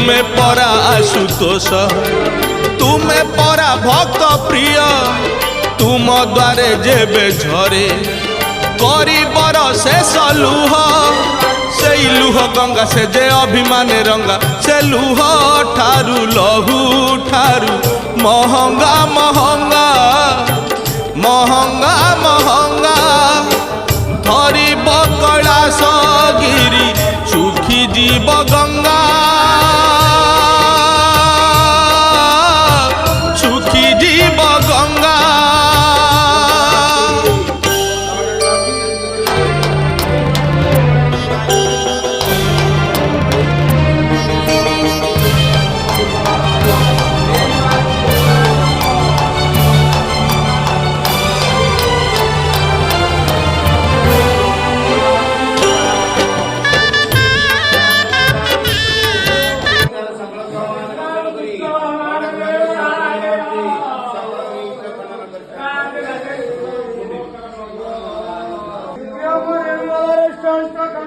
तुम्हें परा आशुतोष तुम्हें परा भक्त प्रिय तुम द्वारे जेबे झरे गरीबर शेष लुह से लुह गंगा से जे अभिमान रंगा से लुह ठारू लहू ठारू महंगा महंगा महंगा महंगा धरी कैलाश गिरी सुखी जीव गंगा सुखी जीव गंगा Stop.